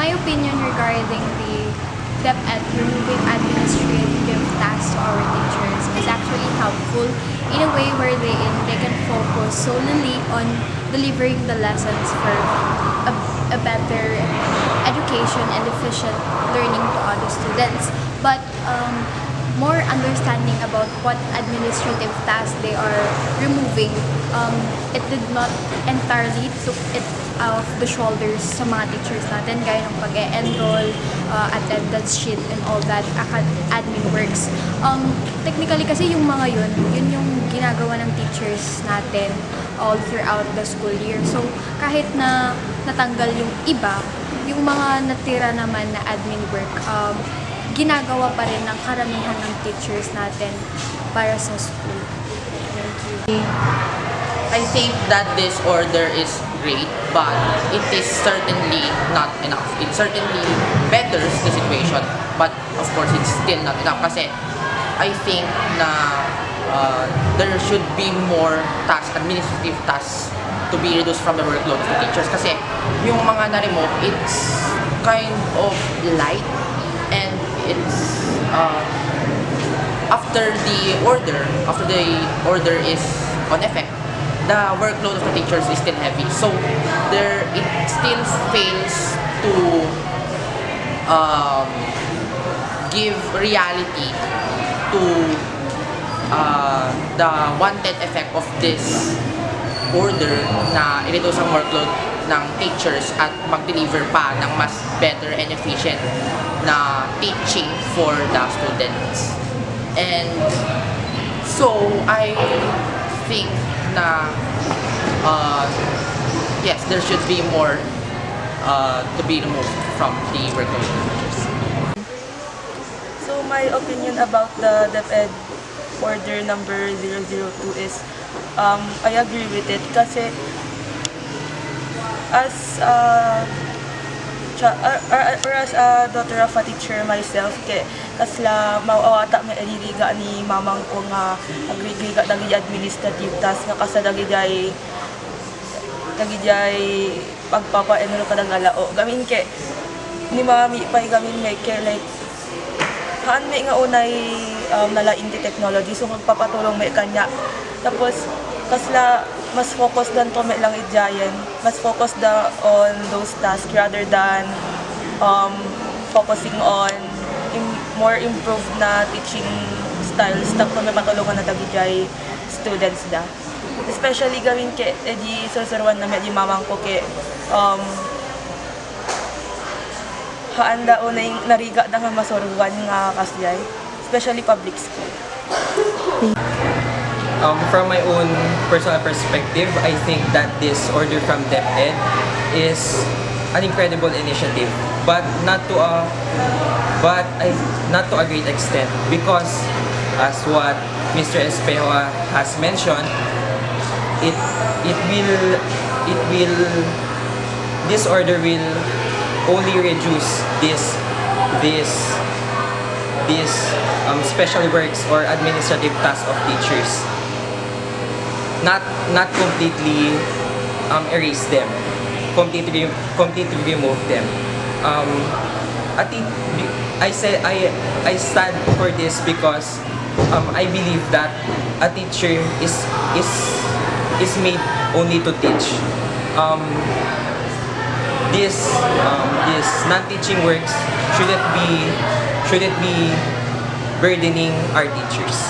my opinion regarding the DepEd removing administrative tasks to our teachers is actually helpful in a way where they can focus solely on delivering the lessons for a better education and efficient learning to other students. But more understanding about what administrative tasks they are removing, it did not entirely took it off the shoulders sa mga teachers natin, gaya ng pag-e-enroll, attendance sheet, and all that admin works. Technically kasi yung mga yun yung ginagawa ng teachers natin all throughout the school year. So kahit na natanggal yung iba, yung mga natira naman na admin work, ginagawa pa rin ng karamihan ng teachers natin para sa school. Thank you. I think that this order is great, but it is certainly not enough. It certainly betters the situation, but of course it's still not enough kasi I think na there should be more tasks, administrative tasks to be reduced from the workload of the teachers kasi yung mga na-remove, it's kind of light and it's after the order is on effect, the workload of the teachers is still heavy. So it still fails to give reality to the wanted effect of this order na i-reduce ang workload ng teachers at mag-deliver pa ng mas better and efficient na teaching for the students. And so I think na yes, there should be more to be removed from the workload of teachers. So my opinion about the DepEd order number 002 is I agree with it kasi as a daughter of a teacher myself, kasla mauawata may aliliga ni mamang ko nga agriliga dagi administrative task nga kasa dagi pagpapa-enroll ka ng alao. Gamin ni mami pay gamin may like haan may nga unay nalaing di technology so magpapatulong may kanya. Tapos kasla mas focus dan to may lang idyayan, mas focus on those tasks rather than focusing on more improved na teaching styles tapos may patulungan na dagijay students da. Especially gawin di susurwan na medyo mamang ko haanda unay nariga na nga masurwan nga kasyay, especially public school. From my own personal perspective, I think that this order from DepEd is an incredible initiative, but not to a great extent, because as what Mr. Espejo has mentioned, this order will only reduce this special works or administrative tasks of teachers. Not completely erase them, completely remove them. I stand for this because I believe that a teacher is made only to teach. This non-teaching works shouldn't be burdening our teachers.